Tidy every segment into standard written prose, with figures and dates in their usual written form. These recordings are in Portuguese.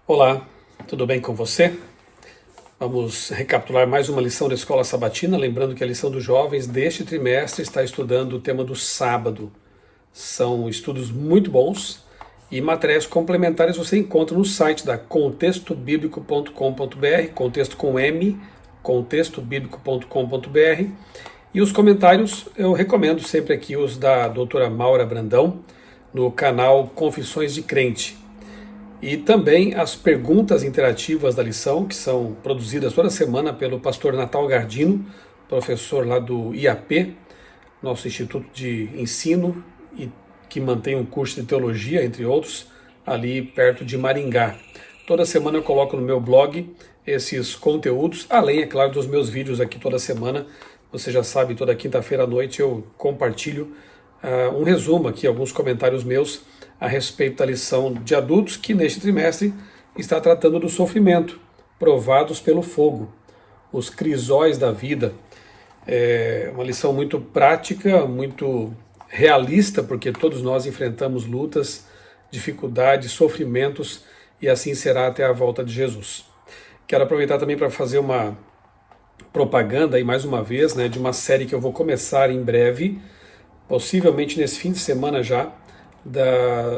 Olá, tudo bem com você? Vamos recapitular mais uma lição da Escola Sabatina, lembrando que a lição dos jovens deste trimestre está estudando o tema do sábado. São estudos muito bons e materiais complementares você encontra no site da contextobiblico.com.br, contexto com M, contextobiblico.com.br, e os comentários eu recomendo sempre aqui os da doutora Maura Brandão, no canal Confissões de Crente. E também as perguntas interativas da lição, que são produzidas toda semana pelo pastor Natal Gardino, professor lá do IAP, nosso Instituto de Ensino, e que mantém um curso de teologia, entre outros, ali perto de Maringá. Toda semana eu coloco no meu blog esses conteúdos, além, é claro, dos meus vídeos aqui toda semana. Você já sabe, toda quinta-feira à noite eu compartilho um resumo aqui, alguns comentários meus a respeito da lição de adultos que neste trimestre está tratando do sofrimento, provados pelo fogo, os crisóis da vida. É uma lição muito prática, muito realista, porque todos nós enfrentamos lutas, dificuldades, sofrimentos, e assim será até a volta de Jesus. Quero aproveitar também para fazer uma propaganda aí mais uma vez, né, de uma série que eu vou começar em breve, possivelmente nesse fim de semana já,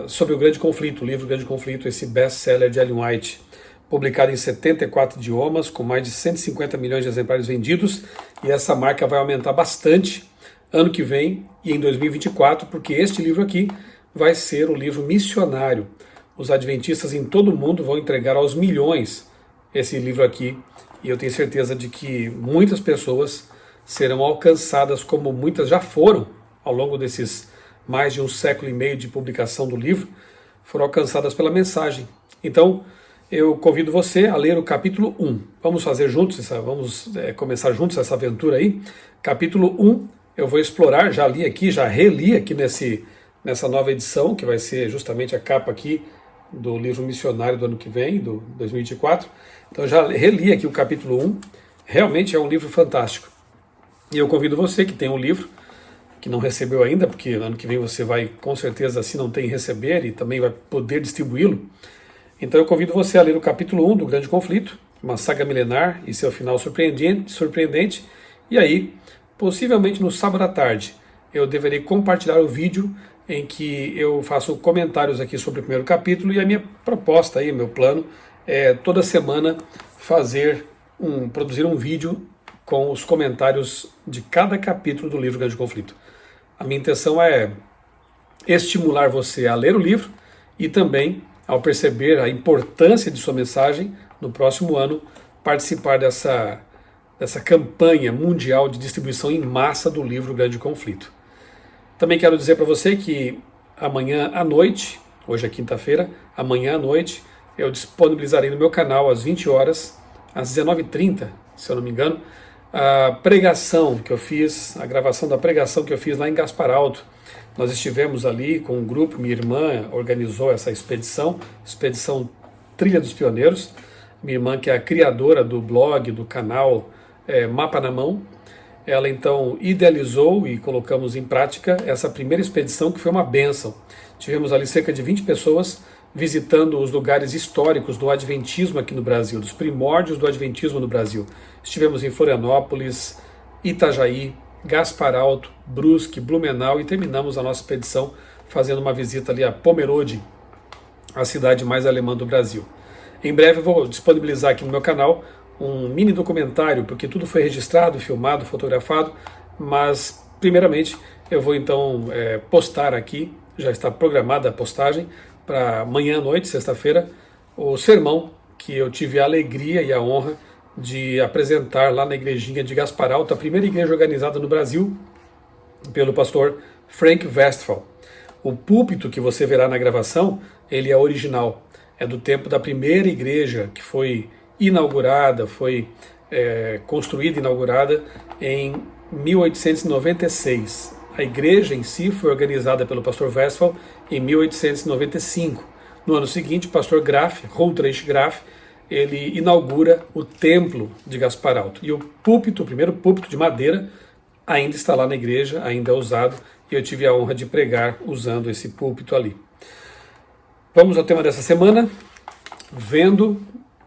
sobre o Grande Conflito, o livro Grande Conflito, esse best-seller de Ellen White, publicado em 74 idiomas, com mais de 150 milhões de exemplares vendidos, e essa marca vai aumentar bastante ano que vem e em 2024, porque este livro aqui vai ser o livro missionário. Os adventistas em todo o mundo vão entregar aos milhões esse livro aqui, e eu tenho certeza de que muitas pessoas serão alcançadas, como muitas já foram ao longo desses mais de um século e meio de publicação do livro, foram alcançadas pela mensagem. Então, eu convido você a ler o capítulo 1. Vamos fazer juntos, vamos começar juntos essa aventura aí. Capítulo 1, eu vou explorar, já li aqui, já reli aqui nessa nova edição, que vai ser justamente a capa aqui do livro missionário do ano que vem, do 2024. Então, já reli aqui o capítulo 1. Realmente é um livro fantástico. E eu convido você que tem um livro, que não recebeu ainda, porque ano que vem você vai, com certeza, se não tem, receber e também vai poder distribuí-lo. Então eu convido você a ler o capítulo 1 do Grande Conflito, uma saga milenar e seu final surpreendente. E aí, possivelmente no sábado à tarde, eu deverei compartilhar o vídeo em que eu faço comentários aqui sobre o primeiro capítulo, e a minha proposta aí, meu plano, é toda semana produzir um vídeo com os comentários de cada capítulo do livro Grande Conflito. A minha intenção é estimular você a ler o livro e também, ao perceber a importância de sua mensagem, no próximo ano, participar dessa campanha mundial de distribuição em massa do livro Grande Conflito. Também quero dizer para você que amanhã à noite, hoje é quinta-feira, amanhã à noite, eu disponibilizarei no meu canal às 20 horas, às 19h30, se eu não me engano, a pregação que eu fiz, a gravação da pregação que eu fiz lá em Gaspar Alto. Nós estivemos ali com um grupo, minha irmã organizou essa expedição Trilha dos Pioneiros, minha irmã que é a criadora do blog, do canal Mapa na Mão. Ela então idealizou e colocamos em prática essa primeira expedição, que foi uma bênção. Tivemos ali cerca de 20 pessoas visitando os lugares históricos do Adventismo aqui no Brasil, dos primórdios do Adventismo no Brasil. Estivemos em Florianópolis, Itajaí, Gaspar Alto, Brusque, Blumenau, e terminamos a nossa expedição fazendo uma visita ali a Pomerode, a cidade mais alemã do Brasil. Em breve eu vou disponibilizar aqui no meu canal um mini documentário, porque tudo foi registrado, filmado, fotografado, mas primeiramente eu vou então postar aqui, já está programada a postagem, para amanhã à noite, sexta-feira, o sermão que eu tive a alegria e a honra de apresentar lá na igrejinha de Gaspar Alto, a primeira igreja organizada no Brasil pelo pastor Frank Westphal. O púlpito que você verá na gravação, ele é original, é do tempo da primeira igreja que foi inaugurada, foi construída e inaugurada em 1896. A igreja em si foi organizada pelo pastor Westphal em 1895. No ano seguinte, o pastor Graf, Routrecht Graf, ele inaugura o templo de Gaspar Alto. E o púlpito, o primeiro púlpito de madeira, ainda está lá na igreja, ainda é usado, e eu tive a honra de pregar usando esse púlpito ali. Vamos ao tema dessa semana. vendo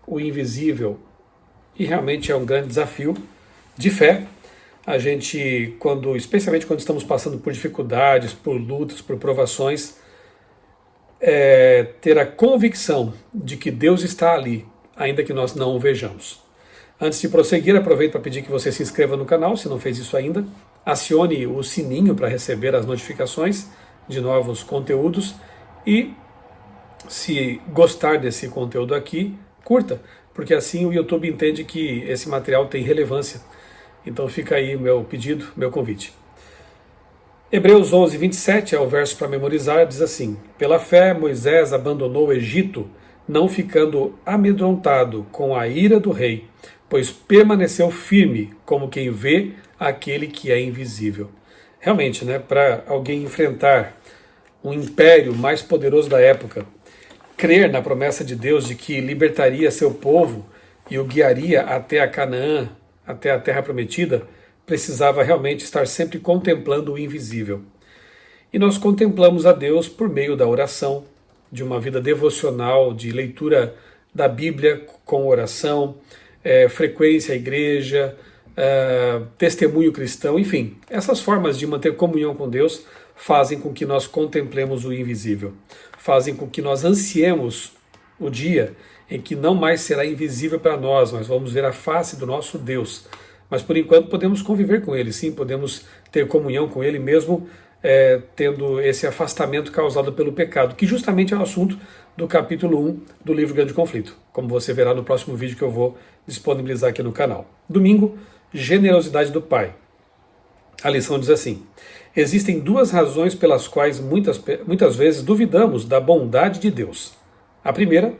o invisível. E realmente é um grande desafio de fé. A gente, especialmente quando estamos passando por dificuldades, por lutas, por provações, ter a convicção de que Deus está ali, ainda que nós não o vejamos. Antes de prosseguir, aproveito para pedir que você se inscreva no canal, se não fez isso ainda. Acione o sininho para receber as notificações de novos conteúdos. E se gostar desse conteúdo aqui, curta, porque assim o YouTube entende que esse material tem relevância. Então fica aí o meu pedido, meu convite. Hebreus 11, 27 é o verso para memorizar, diz assim: pela fé Moisés abandonou o Egito, não ficando amedrontado com a ira do rei, pois permaneceu firme, como quem vê aquele que é invisível. Realmente, para alguém enfrentar um império mais poderoso da época, crer na promessa de Deus de que libertaria seu povo e o guiaria até a Canaã, até a terra prometida, precisava realmente estar sempre contemplando o invisível. E nós contemplamos a Deus por meio da oração, de uma vida devocional, de leitura da Bíblia com oração, frequência à igreja, testemunho cristão, enfim. Essas formas de manter comunhão com Deus fazem com que nós contemplemos o invisível, fazem com que nós ansiemos o dia em que não mais será invisível para nós vamos ver a face do nosso Deus. Mas por enquanto podemos conviver com Ele, sim, podemos ter comunhão com Ele, mesmo tendo esse afastamento causado pelo pecado, que justamente é o assunto do capítulo 1 do livro Grande Conflito, como você verá no próximo vídeo que eu vou disponibilizar aqui no canal. Domingo, generosidade do Pai. A lição diz assim: existem duas razões pelas quais muitas vezes duvidamos da bondade de Deus. A primeira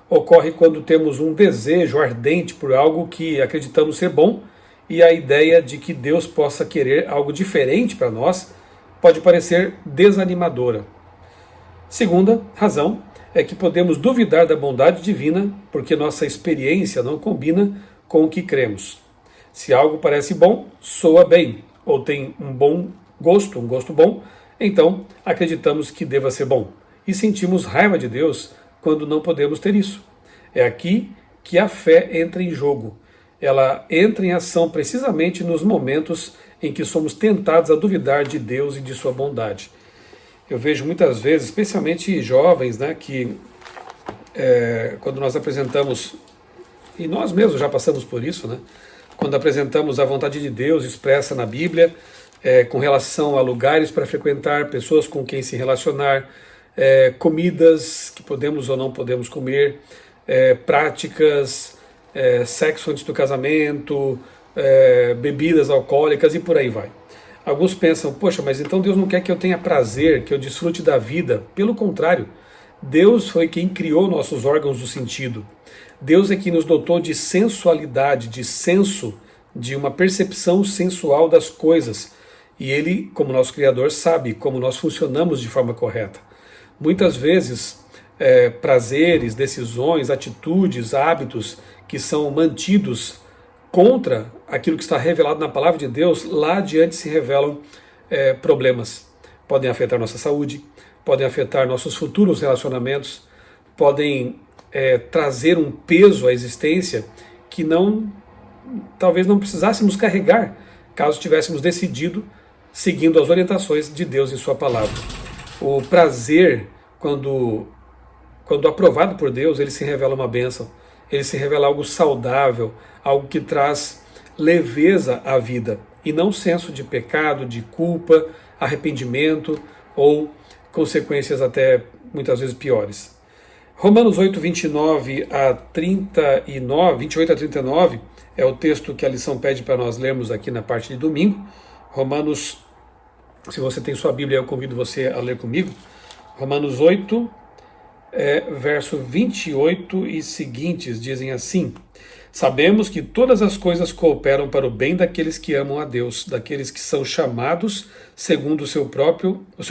ocorre quando temos um desejo ardente por algo que acreditamos ser bom e a ideia de que Deus possa querer algo diferente para nós pode parecer desanimadora. Segunda razão é que podemos duvidar da bondade divina porque nossa experiência não combina com o que cremos. Se algo parece bom, soa bem, ou tem um gosto bom, então acreditamos que deva ser bom. E sentimos raiva de Deus quando não podemos ter isso. É aqui que a fé entra em jogo. Ela entra em ação precisamente nos momentos em que somos tentados a duvidar de Deus e de sua bondade. Eu vejo muitas vezes, especialmente jovens, que quando nós apresentamos, e nós mesmos já passamos por isso, quando apresentamos a vontade de Deus expressa na Bíblia, com relação a lugares para frequentar, pessoas com quem se relacionar, comidas que podemos ou não podemos comer, práticas, sexo antes do casamento, bebidas alcoólicas e por aí vai. Alguns pensam, poxa, mas então Deus não quer que eu tenha prazer, que eu desfrute da vida. Pelo contrário, Deus foi quem criou nossos órgãos do sentido. Deus é quem nos dotou de sensualidade, de senso, de uma percepção sensual das coisas. E Ele, como nosso Criador, sabe como nós funcionamos de forma correta. Muitas vezes, prazeres, decisões, atitudes, hábitos que são mantidos contra aquilo que está revelado na palavra de Deus, lá adiante se revelam problemas. Podem afetar nossa saúde, podem afetar nossos futuros relacionamentos, podem trazer um peso à existência que talvez não precisássemos carregar, caso tivéssemos decidido seguindo as orientações de Deus em sua palavra. O prazer, quando aprovado por Deus, ele se revela uma bênção, ele se revela algo saudável, algo que traz leveza à vida, e não senso de pecado, de culpa, arrependimento ou consequências até muitas vezes piores. Romanos 8, 28 a 39 é o texto que a lição pede para nós lermos aqui na parte de domingo. Romanos, se você tem sua Bíblia, eu convido você a ler comigo. Romanos 8, verso 28 e seguintes dizem assim: sabemos que todas as coisas cooperam para o bem daqueles que amam a Deus, daqueles que são chamados segundo o seu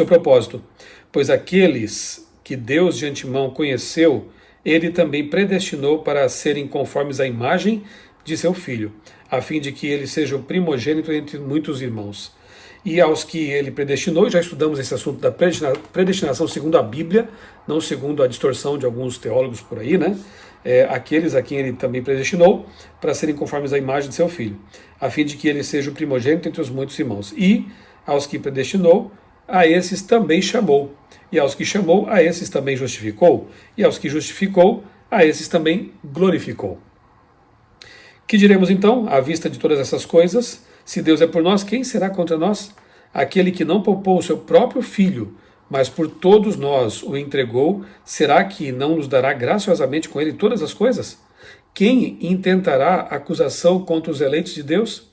propósito. Pois aqueles que Deus de antemão conheceu, Ele também predestinou para serem conformes à imagem de seu Filho, a fim de que ele seja o primogênito entre muitos irmãos. E aos que ele predestinou, já estudamos esse assunto da predestinação segundo a Bíblia, não segundo a distorção de alguns teólogos por aí, né? Aqueles a quem ele também predestinou para serem conformes à imagem de seu Filho, a fim de que ele seja o primogênito entre os muitos irmãos. E aos que predestinou, a esses também chamou. E aos que chamou, a esses também justificou. E aos que justificou, a esses também glorificou. Que diremos então, à vista de todas essas coisas? Se Deus é por nós, quem será contra nós? Aquele que não poupou o seu próprio Filho, mas por todos nós o entregou, será que não nos dará graciosamente com ele todas as coisas? Quem intentará acusação contra os eleitos de Deus?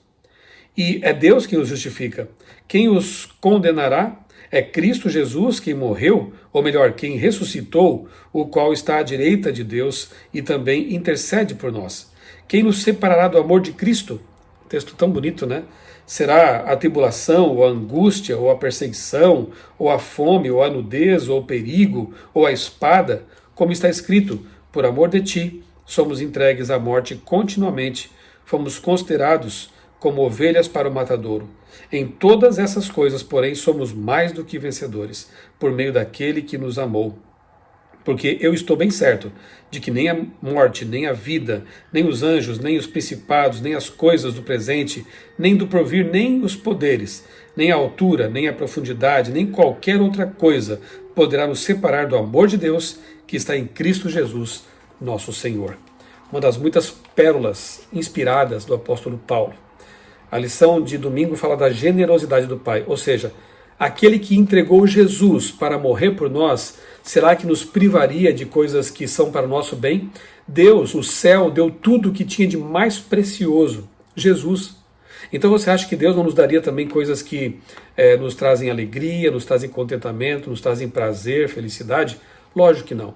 E é Deus quem os justifica. Quem os condenará? É Cristo Jesus quem morreu, ou melhor, quem ressuscitou, o qual está à direita de Deus e também intercede por nós. Quem nos separará do amor de Cristo? Texto tão bonito, né? Será a tribulação, ou a angústia, ou a perseguição, ou a fome, ou a nudez, ou o perigo, ou a espada? Como está escrito, por amor de ti, somos entregues à morte continuamente, fomos considerados como ovelhas para o matadouro. Em todas essas coisas, porém, somos mais do que vencedores, por meio daquele que nos amou. Porque eu estou bem certo de que nem a morte, nem a vida, nem os anjos, nem os principados, nem as coisas do presente, nem do porvir, nem os poderes, nem a altura, nem a profundidade, nem qualquer outra coisa poderá nos separar do amor de Deus que está em Cristo Jesus, nosso Senhor. Uma das muitas pérolas inspiradas do apóstolo Paulo. A lição de domingo fala da generosidade do Pai, ou seja, aquele que entregou Jesus para morrer por nós, será que nos privaria de coisas que são para o nosso bem? Deus, o céu, deu tudo o que tinha de mais precioso, Jesus. Então você acha que Deus não nos daria também coisas que nos trazem alegria, nos trazem contentamento, nos trazem prazer, felicidade? Lógico que não.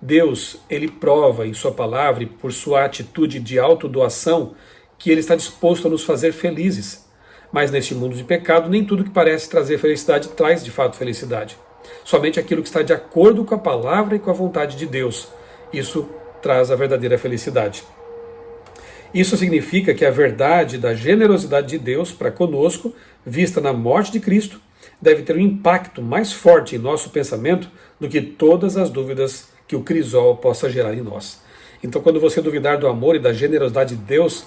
Deus, ele prova em sua palavra e por sua atitude de autodoação que ele está disposto a nos fazer felizes. Mas neste mundo de pecado, nem tudo que parece trazer felicidade traz de fato felicidade. Somente aquilo que está de acordo com a palavra e com a vontade de Deus. Isso traz a verdadeira felicidade. Isso significa que a verdade da generosidade de Deus para conosco, vista na morte de Cristo, deve ter um impacto mais forte em nosso pensamento do que todas as dúvidas que o crisol possa gerar em nós. Então, quando você duvidar do amor e da generosidade de Deus,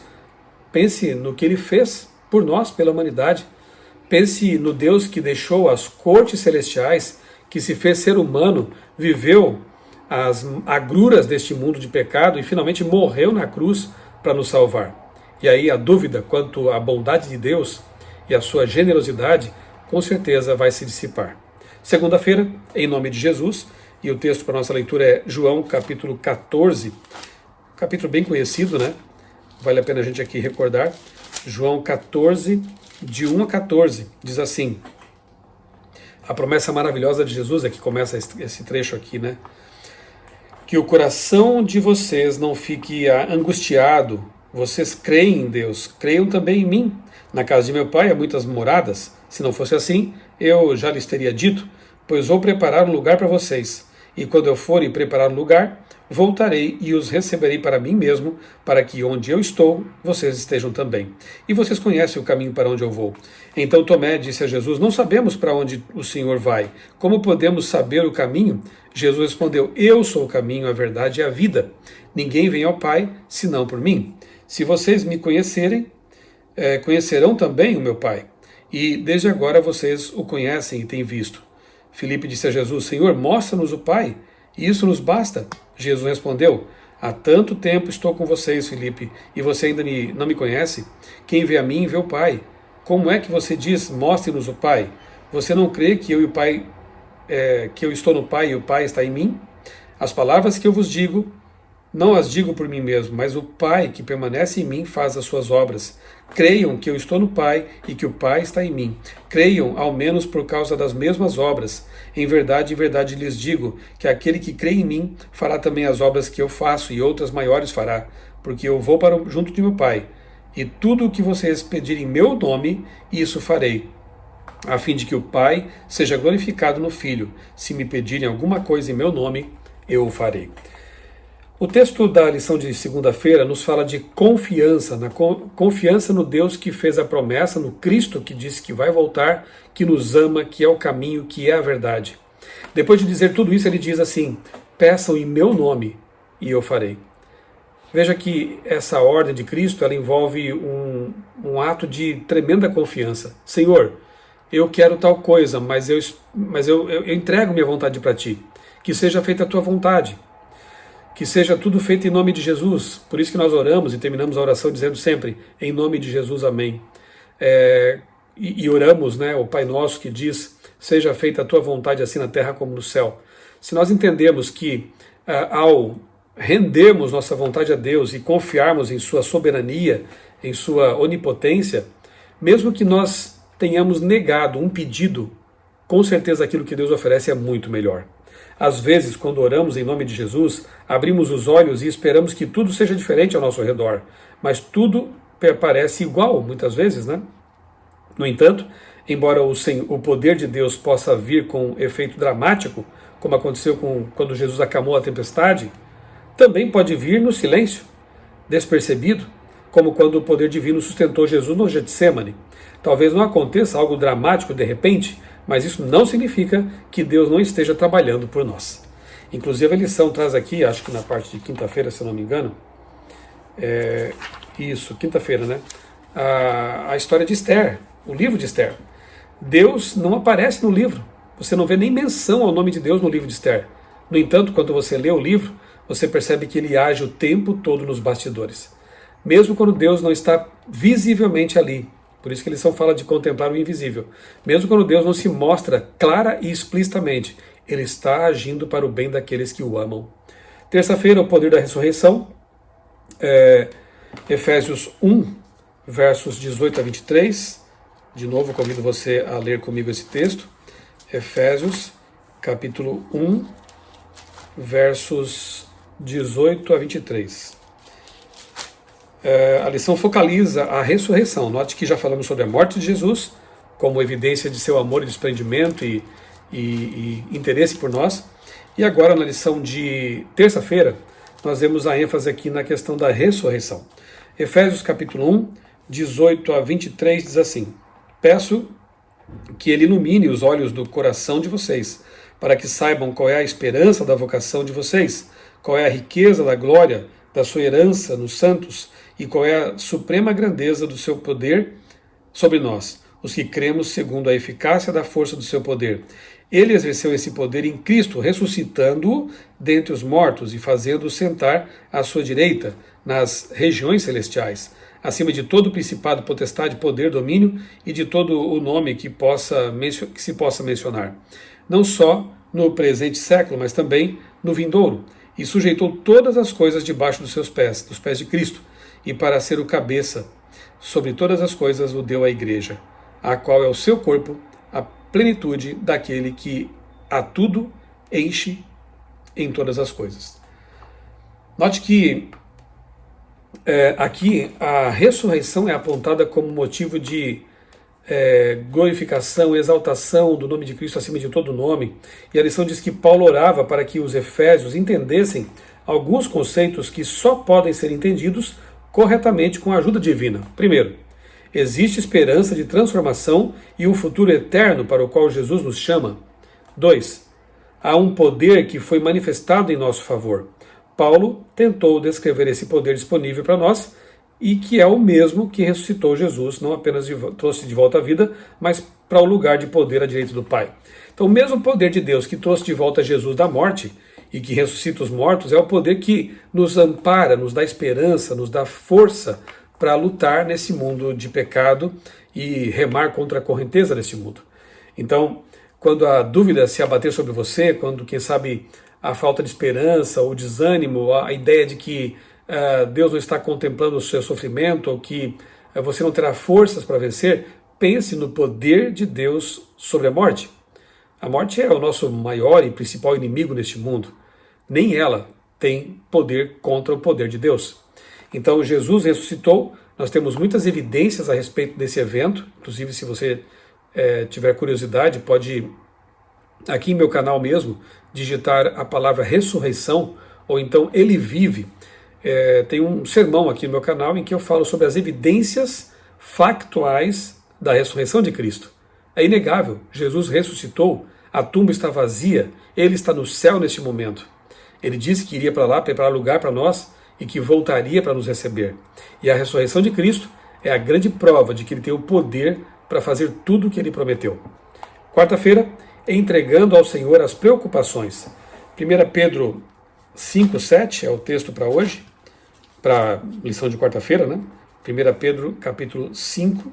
pense no que ele fez por nós, pela humanidade. Pense no Deus que deixou as cortes celestiais, que se fez ser humano, viveu as agruras deste mundo de pecado e finalmente morreu na cruz para nos salvar. E aí a dúvida quanto à bondade de Deus e à sua generosidade, com certeza vai se dissipar. Segunda-feira, em nome de Jesus, e o texto para nossa leitura é João capítulo 14, capítulo bem conhecido, né? Vale a pena a gente aqui recordar. João 14, de 1 a 14, diz assim, a promessa maravilhosa de Jesus é que começa esse trecho aqui, né? Que o coração de vocês não fique angustiado, vocês creem em Deus, creiam também em mim. Na casa de meu pai há muitas moradas, se não fosse assim, eu já lhes teria dito, pois vou preparar um lugar para vocês. E quando eu for e preparar um lugar, voltarei e os receberei para mim mesmo, para que onde eu estou, vocês estejam também. E vocês conhecem o caminho para onde eu vou. Então Tomé disse a Jesus, não sabemos para onde o Senhor vai. Como podemos saber o caminho? Jesus respondeu, eu sou o caminho, a verdade e a vida. Ninguém vem ao Pai, senão por mim. Se vocês me conhecerem, conhecerão também o meu Pai. E desde agora vocês o conhecem e têm visto. Filipe disse a Jesus, Senhor, mostra-nos o Pai, e isso nos basta. Jesus respondeu, há tanto tempo estou com vocês, Filipe, e você ainda não me conhece? Quem vê a mim, vê o Pai. Como é que você diz, mostre-nos o Pai? Você não crê que eu e o Pai, que eu estou no Pai e o Pai está em mim? As palavras que eu vos digo, não as digo por mim mesmo, mas o Pai que permanece em mim faz as suas obras. Creiam que eu estou no Pai e que o Pai está em mim. Creiam, ao menos por causa das mesmas obras. Em verdade lhes digo que aquele que crê em mim fará também as obras que eu faço e outras maiores fará, porque eu vou para junto de meu Pai. E tudo o que vocês pedirem em meu nome, isso farei, a fim de que o Pai seja glorificado no Filho. Se me pedirem alguma coisa em meu nome, eu o farei. O texto da lição de segunda-feira nos fala de confiança, confiança no Deus que fez a promessa, no Cristo que disse que vai voltar, que nos ama, que é o caminho, que é a verdade. Depois de dizer tudo isso, ele diz assim: peçam em meu nome e eu farei. Veja que essa ordem de Cristo ela envolve um ato de tremenda confiança. Senhor, eu quero tal coisa, mas eu entrego minha vontade para ti. Que seja feita a tua vontade. Que seja tudo feito em nome de Jesus. Por isso que nós oramos e terminamos a oração dizendo sempre, em nome de Jesus, amém. E oramos, né, o Pai Nosso que diz, seja feita a tua vontade assim na terra como no céu. Se nós entendemos que ao rendermos nossa vontade a Deus e confiarmos em sua soberania, em sua onipotência, mesmo que nós tenhamos negado um pedido, com certeza aquilo que Deus oferece é muito melhor. Às vezes, quando oramos em nome de Jesus, abrimos os olhos e esperamos que tudo seja diferente ao nosso redor, mas tudo parece igual, muitas vezes, né? No entanto, embora o poder de Deus possa vir com efeito dramático, como aconteceu quando Jesus acalmou a tempestade, também pode vir no silêncio, despercebido, como quando o poder divino sustentou Jesus no Getsêmani. Talvez não aconteça algo dramático de repente, mas isso não significa que Deus não esteja trabalhando por nós. Inclusive a lição traz aqui, acho que na parte de quinta-feira, se eu não me engano, quinta-feira, né? A história de Esther, o livro de Esther. Deus não aparece no livro, você não vê nem menção ao nome de Deus no livro de Esther. No entanto, quando você lê o livro, você percebe que ele age o tempo todo nos bastidores. Mesmo quando Deus não está visivelmente ali. Por isso que a lição fala de contemplar o invisível. Mesmo quando Deus não se mostra clara e explicitamente, ele está agindo para o bem daqueles que o amam. Terça-feira, o poder da ressurreição. Efésios 1, versos 18 a 23. De novo, convido você a ler comigo esse texto. Efésios, capítulo 1, versos 18 a 23. A lição focaliza a ressurreição. Note que já falamos sobre a morte de Jesus, como evidência de seu amor e desprendimento e interesse por nós. E agora, na lição de terça-feira, nós vemos a ênfase aqui na questão da ressurreição. Efésios capítulo 1, 18 a 23 diz assim: peço que ele ilumine os olhos do coração de vocês, para que saibam qual é a esperança da vocação de vocês, qual é a riqueza da glória da sua herança nos santos, e qual é a suprema grandeza do seu poder sobre nós, os que cremos segundo a eficácia da força do seu poder. Ele exerceu esse poder em Cristo, ressuscitando-o dentre os mortos e fazendo-o sentar à sua direita, nas regiões celestiais, acima de todo principado, potestade, poder, domínio e de todo o nome que se possa mencionar. Não só no presente século, mas também no vindouro, e sujeitou todas as coisas debaixo dos seus pés, dos pés de Cristo, e para ser o cabeça sobre todas as coisas o deu à igreja, a qual é o seu corpo, a plenitude daquele que a tudo enche em todas as coisas. Note que aqui a ressurreição é apontada como motivo de glorificação, exaltação do nome de Cristo acima de todo nome. E a lição diz que Paulo orava para que os efésios entendessem alguns conceitos que só podem ser entendidos corretamente com a ajuda divina. Primeiro, existe esperança de transformação e um futuro eterno para o qual Jesus nos chama. 2. Há um poder que foi manifestado em nosso favor. Paulo tentou descrever esse poder disponível para nós e que é o mesmo que ressuscitou Jesus, não apenas trouxe de volta a vida, mas para o lugar de poder à direita do Pai. Então, o mesmo poder de Deus que trouxe de volta Jesus da morte e que ressuscita os mortos é o poder que nos ampara, nos dá esperança, nos dá força para lutar nesse mundo de pecado e remar contra a correnteza desse mundo. Então, quando a dúvida se abater sobre você, quando, quem sabe, a falta de esperança, o desânimo, a ideia de que Deus não está contemplando o seu sofrimento, ou que você não terá forças para vencer, pense no poder de Deus sobre a morte. A morte é o nosso maior e principal inimigo neste mundo. Nem ela tem poder contra o poder de Deus. Então Jesus ressuscitou, nós temos muitas evidências a respeito desse evento, inclusive se você tiver curiosidade, pode aqui em meu canal mesmo digitar a palavra ressurreição, ou então Ele Vive, tem um sermão aqui no meu canal em que eu falo sobre as evidências factuais da ressurreição de Cristo. É inegável, Jesus ressuscitou, a tumba está vazia, Ele está no céu neste momento. Ele disse que iria para lá preparar lugar para nós e que voltaria para nos receber. E a ressurreição de Cristo é a grande prova de que Ele tem o poder para fazer tudo o que Ele prometeu. Quarta-feira, entregando ao Senhor as preocupações. 1 Pedro 5:7 é o texto para hoje, para a lição de quarta-feira, né? 1 Pedro capítulo 5,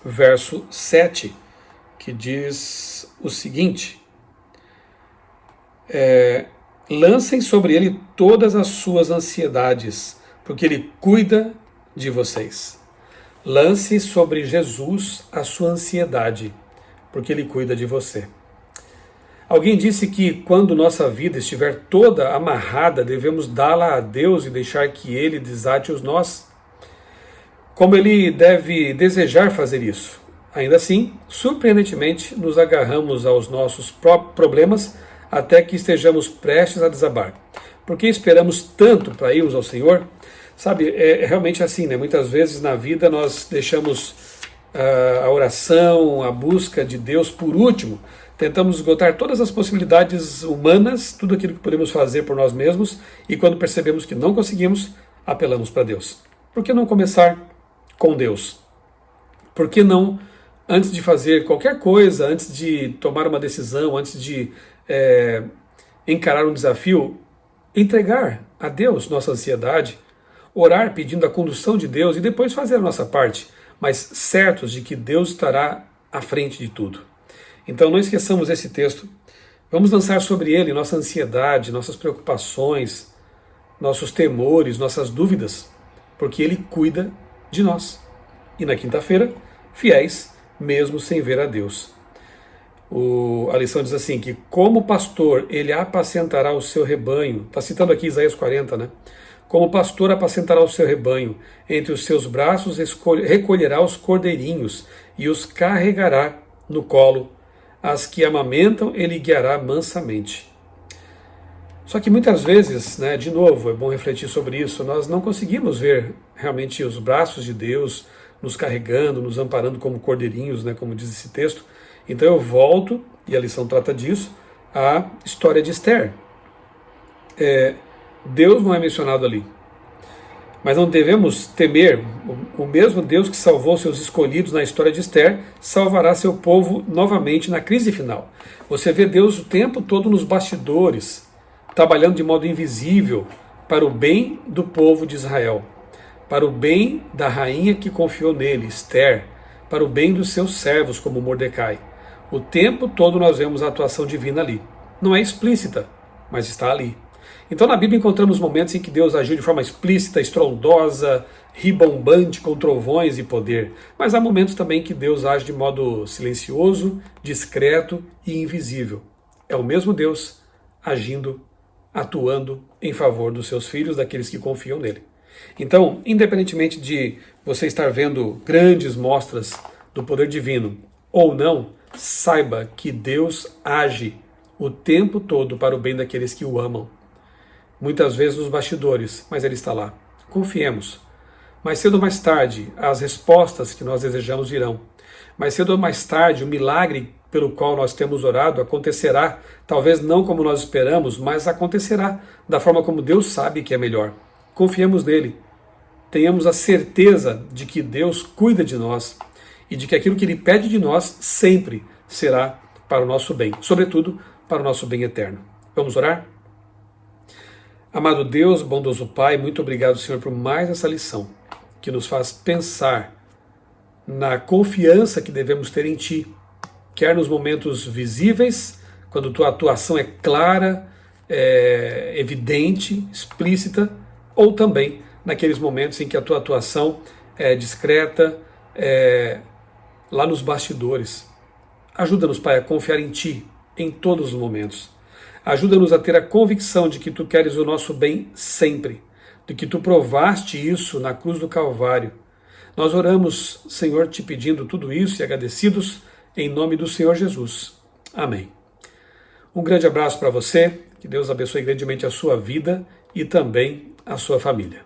verso 7, que diz o seguinte: lancem sobre ele todas as suas ansiedades, porque ele cuida de vocês. Lance sobre Jesus a sua ansiedade, porque ele cuida de você. Alguém disse que quando nossa vida estiver toda amarrada, devemos dá-la a Deus e deixar que Ele desate os nós. Como Ele deve desejar fazer isso? Ainda assim, surpreendentemente, nos agarramos aos nossos próprios problemas até que estejamos prestes a desabar. Porque esperamos tanto para irmos ao Senhor? Sabe, é realmente assim, né? Muitas vezes na vida nós deixamos a oração, a busca de Deus por último. Tentamos esgotar todas as possibilidades humanas, tudo aquilo que podemos fazer por nós mesmos, e quando percebemos que não conseguimos, apelamos para Deus. Por que não começar com Deus? Por que não, antes de fazer qualquer coisa, antes de tomar uma decisão, antes de encarar um desafio, entregar a Deus nossa ansiedade, orar pedindo a condução de Deus e depois fazer a nossa parte, mas certos de que Deus estará à frente de tudo. Então não esqueçamos esse texto. Vamos lançar sobre ele nossa ansiedade, nossas preocupações, nossos temores, nossas dúvidas, porque ele cuida de nós. E na quinta-feira, fiéis, mesmo sem ver a Deus. A lição diz assim, que como pastor ele apacentará o seu rebanho. Está citando aqui Isaías 40, né? Como pastor apacentará o seu rebanho, entre os seus braços recolherá os cordeirinhos e os carregará no colo. As que amamentam, ele guiará mansamente. Só que muitas vezes, né, de novo, é bom refletir sobre isso, nós não conseguimos ver realmente os braços de Deus nos carregando, nos amparando como cordeirinhos, né, como diz esse texto. Então eu volto, e a lição trata disso, à história de Esther. Deus não é mencionado ali. Mas não devemos temer, o mesmo Deus que salvou seus escolhidos na história de Esther, salvará seu povo novamente na crise final. Você vê Deus o tempo todo nos bastidores, trabalhando de modo invisível para o bem do povo de Israel, para o bem da rainha que confiou nele, Esther, para o bem dos seus servos, como Mordecai. O tempo todo nós vemos a atuação divina ali. Não é explícita, mas está ali. Então na Bíblia encontramos momentos em que Deus agiu de forma explícita, estrondosa, ribombante, com trovões e poder. Mas há momentos também que Deus age de modo silencioso, discreto e invisível. É o mesmo Deus agindo, atuando em favor dos seus filhos, daqueles que confiam nele. Então, independentemente de você estar vendo grandes mostras do poder divino ou não, saiba que Deus age o tempo todo para o bem daqueles que o amam. Muitas vezes nos bastidores, mas Ele está lá. Confiemos. Mais cedo ou mais tarde, as respostas que nós desejamos virão. Mais cedo ou mais tarde, o milagre pelo qual nós temos orado acontecerá, talvez não como nós esperamos, mas acontecerá da forma como Deus sabe que é melhor. Confiemos nele. Tenhamos a certeza de que Deus cuida de nós e de que aquilo que Ele pede de nós sempre será para o nosso bem, sobretudo para o nosso bem eterno. Vamos orar? Amado Deus, bondoso Pai, muito obrigado, Senhor, por mais essa lição, que nos faz pensar na confiança que devemos ter em Ti, quer nos momentos visíveis, quando Tua atuação é clara, evidente, explícita, ou também naqueles momentos em que a Tua atuação é discreta, lá nos bastidores. Ajuda-nos, Pai, a confiar em Ti em todos os momentos. Ajuda-nos a ter a convicção de que Tu queres o nosso bem sempre, de que Tu provaste isso na cruz do Calvário. Nós oramos, Senhor, Te pedindo tudo isso e agradecidos em nome do Senhor Jesus. Amém. Um grande abraço para você, Que Deus abençoe grandemente a sua vida e também a sua família.